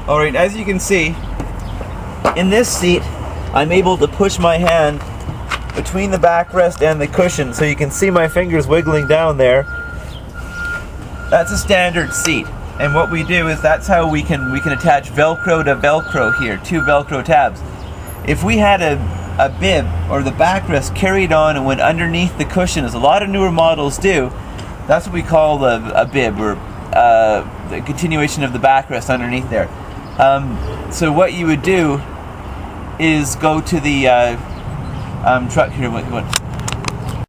Alright, as you can see, in this seat, I'm able to push my hand between the backrest and the cushion, so you can see my fingers wiggling down there. That's a standard seat, and what we do is that's how we can attach Velcro to Velcro here, 2 Velcro tabs. If we had a bib or the backrest carried on and went underneath the cushion, as a lot of newer models do, that's what we call a bib, or the continuation of the backrest underneath there. So what you would do is go to the truck here. What?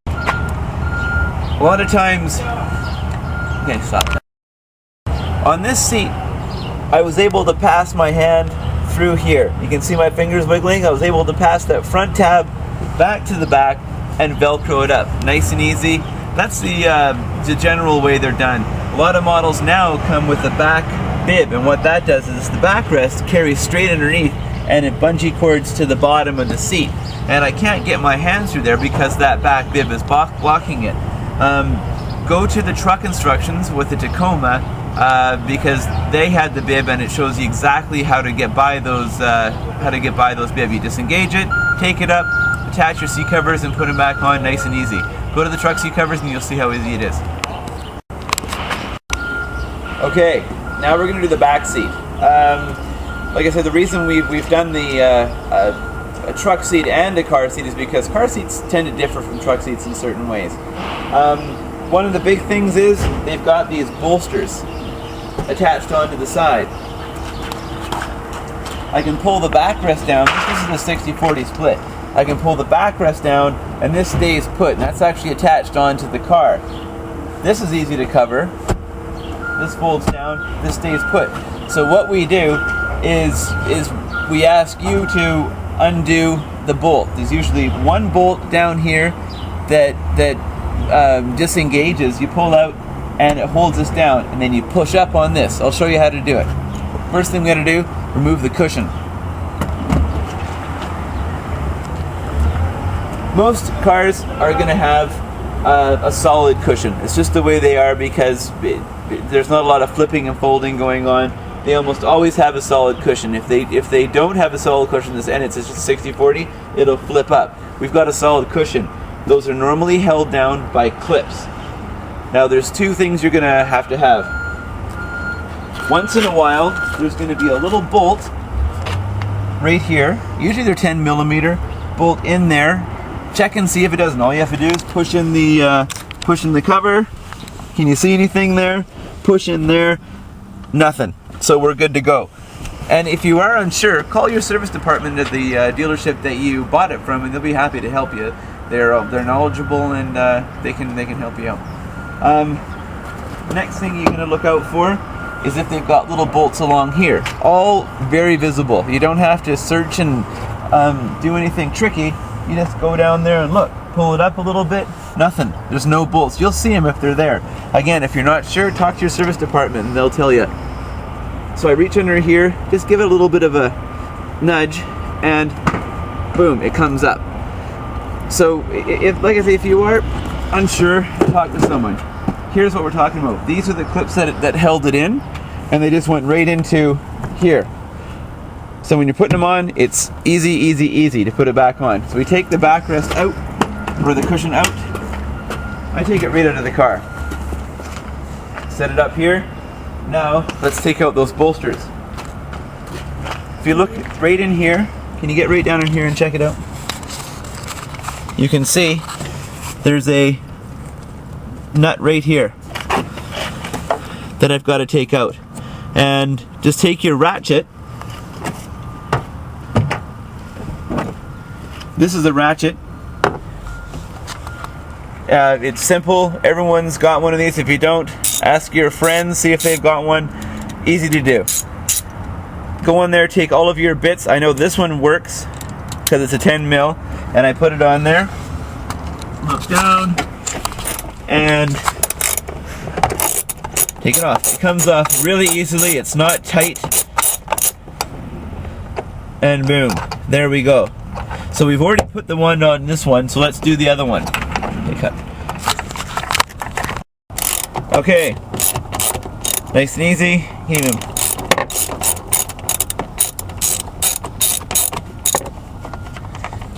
A lot of times, okay, stop. On this seat, I was able to pass my hand through here. You can see my fingers wiggling. I was able to pass that front tab back to the back and Velcro it up. Nice and easy. That's the general way they're done. A lot of models now come with a back bib, and what that does is the backrest carries straight underneath and it bungee cords to the bottom of the seat. And I can't get my hands through there because that back bib is blocking it. Go to the truck instructions with the Tacoma because they had the bib and it shows you exactly how to get by those bib. You disengage it, take it up, attach your seat covers and put them back on, nice and easy. Go to the truck seat covers and you'll see how easy it is. Okay, now we're going to do the back seat. Like I said, the reason we've done the a truck seat and a car seat is because car seats tend to differ from truck seats in certain ways. One of the big things is they've got these bolsters attached onto the side. I can pull the backrest down. This is a 60-40 split. I can pull the backrest down and this stays put, and that's actually attached onto the car. This is easy to cover. This folds down, this stays put. So what we do is we ask you to undo the bolt. There's usually one bolt down here that disengages. You pull out and it holds us down, and then you push up on this. I'll show you how to do it. First thing we got to do, remove the cushion. Most cars are going to have a solid cushion. It's just the way they are because there's not a lot of flipping and folding going on. They almost always have a solid cushion. If they don't have a solid cushion and it's just 60-40, it'll flip up. We've got a solid cushion. Those are normally held down by clips. Now there's two things you're gonna have to have. Once in a while, there's gonna be a little bolt right here. Usually they're 10mm bolt in there. Check and see if it doesn't. All you have to do is push in the cover. Can you see anything there? Push in there. Nothing. So we're good to go. And if you are unsure, call your service department at the dealership that you bought it from, and they'll be happy to help you. They're knowledgeable and they can help you out. Next thing you're going to look out for is if they've got little bolts along here. All very visible. You don't have to search and do anything tricky. You just go down there and look. Pull it up a little bit. Nothing. There's no bolts. You'll see them if they're there. Again, if you're not sure, talk to your service department and they'll tell you. So I reach under here, just give it a little bit of a nudge, and boom, it comes up. So, like I say, if you are unsure, talk to someone. Here's what we're talking about. These are the clips that held it in, and they just went right into here. So when you're putting them on, it's easy to put it back on. So we take the backrest out, or the cushion out. I take it right out of the car. Set it up here. Now, let's take out those bolsters. If you look right in here, can you get right down in here and check it out? You can see there's a nut right here that I've got to take out. And just take your ratchet. This is the ratchet. It's simple. Everyone's got one of these. If you don't, ask your friends, see if they've got one. Easy to do. Go on there, take all of your bits. I know this one works because it's a 10mm, and I put it on there. Look down and take it off. It comes off really easily. It's not tight. And boom, there we go. So we've already put the one on this one, so let's do the other one. Okay, nice and easy.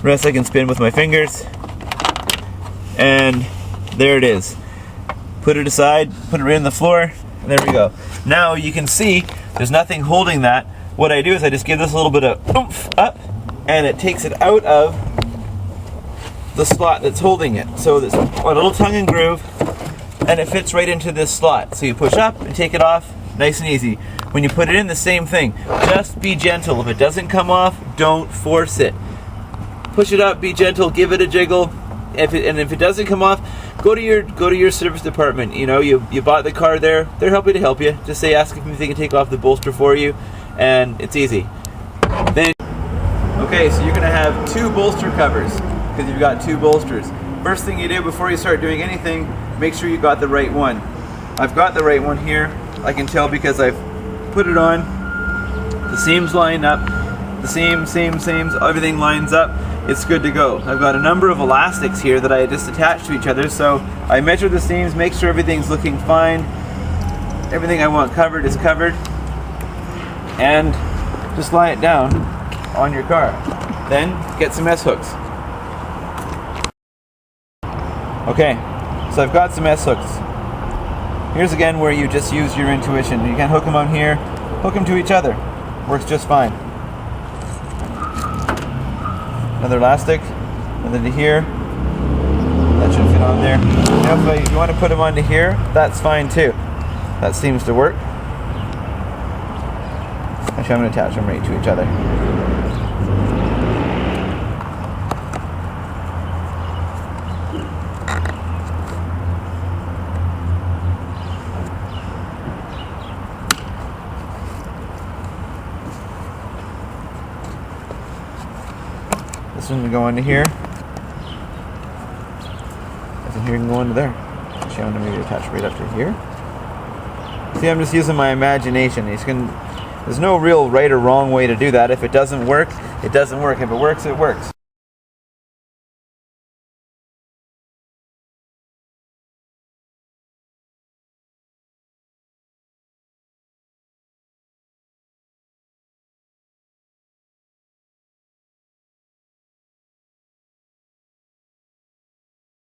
rest I can spin with my fingers. And there it is. Put it aside, put it right on the floor, and there we go. Now you can see there's nothing holding that. What I do is I just give this a little bit of oomph up, and it takes it out of the slot that's holding it. So there's a little tongue and groove, and it fits right into this slot. So you push up and take it off, nice and easy. When you put it in, the same thing. Just be gentle. If it doesn't come off, don't force it. Push it up, be gentle, give it a jiggle. If it doesn't come off, go to your service department. You know, you bought the car there. They're happy to help you. Just ask if they can take off the bolster for you, and it's easy. Then, okay, so you're gonna have 2 bolster covers because you've got 2 bolsters. First thing you do before you start doing anything, make sure you got the right one. I've got the right one here. I can tell because I've put it on. The seams line up. The seams, everything lines up. It's good to go. I've got a number of elastics here that I just attach to each other, so I measure the seams, make sure everything's looking fine. Everything I want covered is covered, and just lie it down on your car. Then get some S-hooks. Okay, so I've got some S-hooks. Here's again where you just use your intuition. You can hook them on here, hook them to each other. Works just fine. Another elastic, and then to here. That should fit on there. Now if you want to put them onto here, that's fine too. That seems to work. Actually, I'm going to attach them right to each other. This one can go into here. This one here can go into there. Actually, I'm going to maybe attach right up to here. See, I'm just using my imagination. There's no real right or wrong way to do that. If it doesn't work, it doesn't work. If it works, it works.